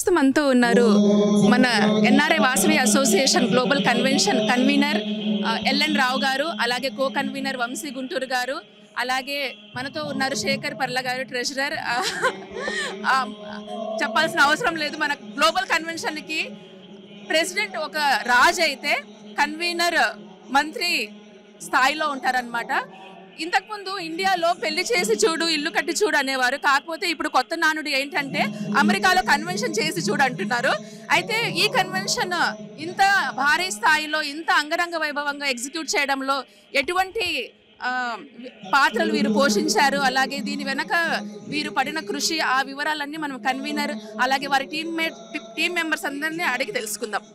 ప్రస్తుతం మనతో ఉన్నారు మన NRI Vasavi Association Global Convention convener LN Rao గారు, అలాగే కో కన్వీనర్ వంశీ గుంటూరు గారు, అలాగే మనతో ఉన్నారు శేఖర్ పర్ల గారు, ట్రెజరర్. చెప్పాల్సిన అవసరం లేదు, మన గ్లోబల్ కన్వెన్షన్కి ప్రెసిడెంట్ ఒక రాజు అయితే కన్వీనర్ మంత్రి స్థాయిలో ఉంటారనమాట. ఇంతకుముందు ఇండియాలో పెళ్లి చేసి చూడు ఇల్లు కట్టి చూడు అనేవారు, కాకపోతే ఇప్పుడు కొత్త నానుడు ఏంటంటే అమెరికాలో కన్వెన్షన్ చేసి చూడు అంటున్నారు. అయితే ఈ కన్వెన్షన్ ఇంత భారీ స్థాయిలో ఇంత అంగరంగ వైభవంగా ఎగ్జిక్యూట్ చేయడంలో ఎటువంటి పాత్రలు వీరు పోషించారు, అలాగే దీని వెనక వీరు పడిన కృషి, ఆ వివరాలన్నీ మనం కన్వీనర్ అలాగే వారి టీమ్ మెంబర్స్ అందరినీ అడిగి తెలుసుకుందాం.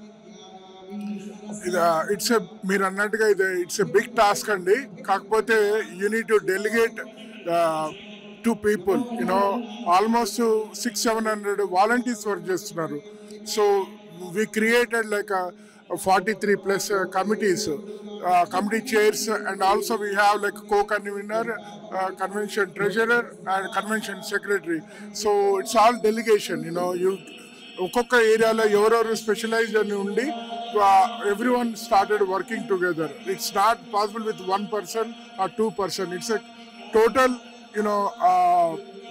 మీరు అన్నట్టుగా ఇట్స్ ఎ బిగ్ టాస్క్ అండి. కాకపోతే you need to delegate to people, almost 600-700 volunteers work చేస్తున్నారు. So we created like 43+ committees, committee chairs, and also we have like co-convener, convention treasurer and convention secretary. So it's all delegation, you ఒక్కొక్క ఏరియాలో ఎవరెవరు specialised అని ఉండి everyone started working together. It's not possible with one person or two person. It's a total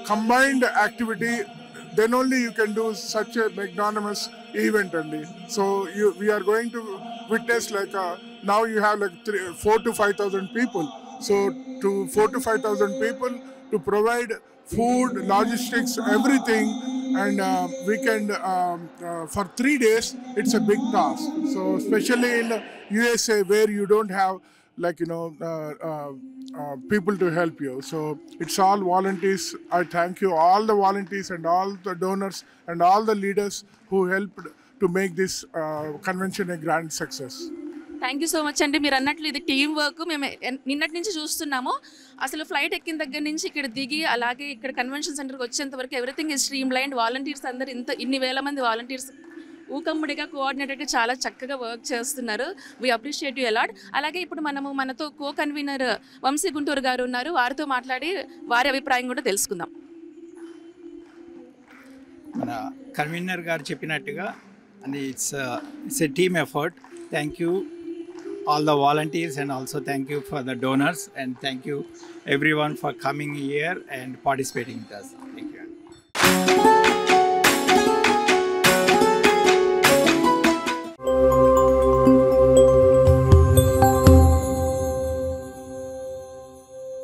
combined activity. Then only you can do such a magnanimous event only. So we are going to witness like now you have like 4,000 to 5,000 people. So to 4,000 to 5,000 people to provide food, logistics, everything, and weekend for 3 days, it's a big task. So especially in USA where you don't have like people to help you, so it's all volunteers. I thank you all the volunteers and all the donors and all the leaders who helped to make this convention a grand success. Thank you so much అండి. మీరు అన్నట్లు ఇది team work. మేము నిన్నటి నుంచి చూస్తున్నాము, అసలు flight ఎక్కిన దగ్గర నుంచి ఇక్కడ దిగి అలాగే ఇక్కడ కన్వెన్షన్ సెంటర్కి వచ్చేంత వరకు everything is stream line. Volunteers అందరు ఇన్ని వేల మంది వాలంటీర్స్ ఊకమ్ముడిగా కోఆర్డినేటర్గా చాలా చక్కగా వర్క్ చేస్తున్నారు. We appreciate you a lot. అలాగే ఇప్పుడు మనతో కో కన్వీనర్ వంశీ గుంటూరు గారు ఉన్నారు, వారితో మాట్లాడి వారి అభిప్రాయం కూడా తెలుసుకుందాం. మన కన్వీనర్ గారు చెప్పినట్టుగా అది it's a team effort. Thank you all the volunteers, and also thank you for the donors, and thank you everyone for coming here and participating with us. Thank you.